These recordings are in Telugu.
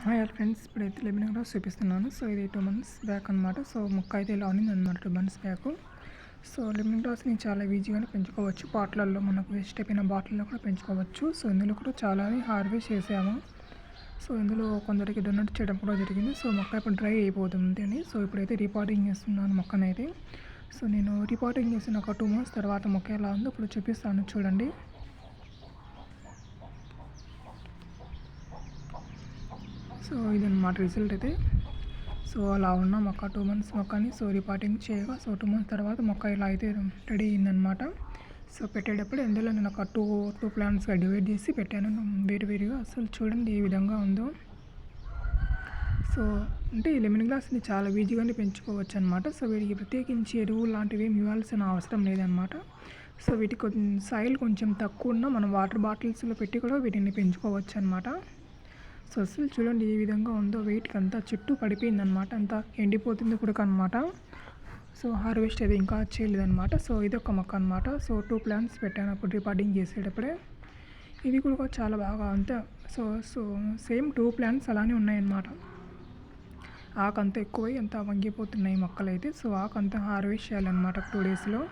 హాయ్ ఆల్ ఫ్రెండ్స్, ఇప్పుడైతే లెమన్ గ్రాస్ చూపిస్తున్నాను. సో ఇది 2 months బ్యాక్ అనమాట. సో మొక్క అయితే ఇలా ఉన్నిందనమాట 2 months బ్యాక్. సో లెమన్ గ్రాస్ని చాలా ఈజీగానే పెంచుకోవచ్చు. పాట్లలో మనకు వేస్ట్ అయిపోయిన బాటిల్లో కూడా పెంచుకోవచ్చు. సో ఇందులో కూడా చాలా హార్వెస్ట్ చేసాము. సో ఇందులో కొందరికి డొనేట్ చేయడం కూడా జరిగింది. సో మొక్క ఇప్పుడు డ్రై అయిపోతుంది అని సో ఇప్పుడైతే రీపాటింగ్ చేస్తున్నాను మొక్కనైతే. సో నేను రీపాటింగ్ చేసిన ఒక 2 months తర్వాత మొక్క ఎలా ఉందో ఇప్పుడు చూపిస్తాను చూడండి. సో ఇదన్నమాట రిజల్ట్ అయితే. సో అలా ఉన్న మొక్క 2 months మొక్కని సో రిపాటింగ్ చేయగా సో 2 months తర్వాత మొక్క ఇలా అయితే రెడీ అయిందనమాట. సో పెట్టేటప్పుడు ఇందులో నేను ఒక టూ ప్లాంట్స్గా డివైడ్ చేసి పెట్టాను వేరువేరుగా. అసలు చూడండి ఏ విధంగా ఉందో. సో అంటే ఈ లెమన్ గ్రాస్ని చాలా ఈజీగానే పెంచుకోవచ్చు అనమాట. సో వీటికి ప్రత్యేకించి ఎరువు లాంటివి ఏమి ఇవ్వాల్సిన అవసరం లేదనమాట. సో వీటికి సాయిల్ కొంచెం తక్కువ ఉన్న మనం వాటర్ బాటిల్స్లో పెట్టి కూడా వీటిని పెంచుకోవచ్చు అనమాట. సో అసలు చూడండి ఏ విధంగా ఉందో. వెయిట్కి అంతా చుట్టూ పడిపోయిందనమాట, అంతా ఎండిపోతుంది కూడా అనమాట. సో హార్వెస్ట్ అయితే ఇంకా చేయలేదన్నమాట. సో ఇది ఒక మొక్క అనమాట. సో 2 plants పెట్టాను అప్పుడు రిపార్టింగ్ చేసేటప్పుడే. ఇది కూడా చాలా బాగా అంతా సో సో సేమ్ 2 plants అలానే ఉన్నాయన్నమాట. ఆకు అంతా ఎక్కువై అంతా వంగిపోతున్నాయి మొక్కలు అయితే. సో ఆకు అంతా హార్వెస్ట్ చేయాలన్నమాట 2 daysలో.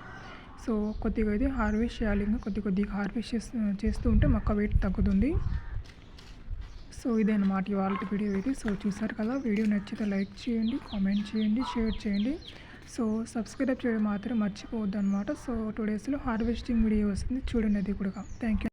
సో కొద్దిగా అయితే హార్వెస్ట్ చేయాలి, ఇంకా కొద్దిగా హార్వెస్ట్ చేస్తూ ఉంటే మొక్క వెయిట్ తగ్గుతుంది. సో ఇదే అన్నమాట ఇవాళ వీడియో ఇది. సో చూసారు కదా, వీడియో నచ్చితే లైక్ చేయండి, కామెంట్ చేయండి, షేర్ చేయండి. సో సబ్స్క్రైబ్ చేయడం మాత్రం మర్చిపోవద్దు అనమాట. సో 2 daysలో హార్వెస్టింగ్ వీడియో వస్తుంది చూడండి, అది కూడా. Thank you.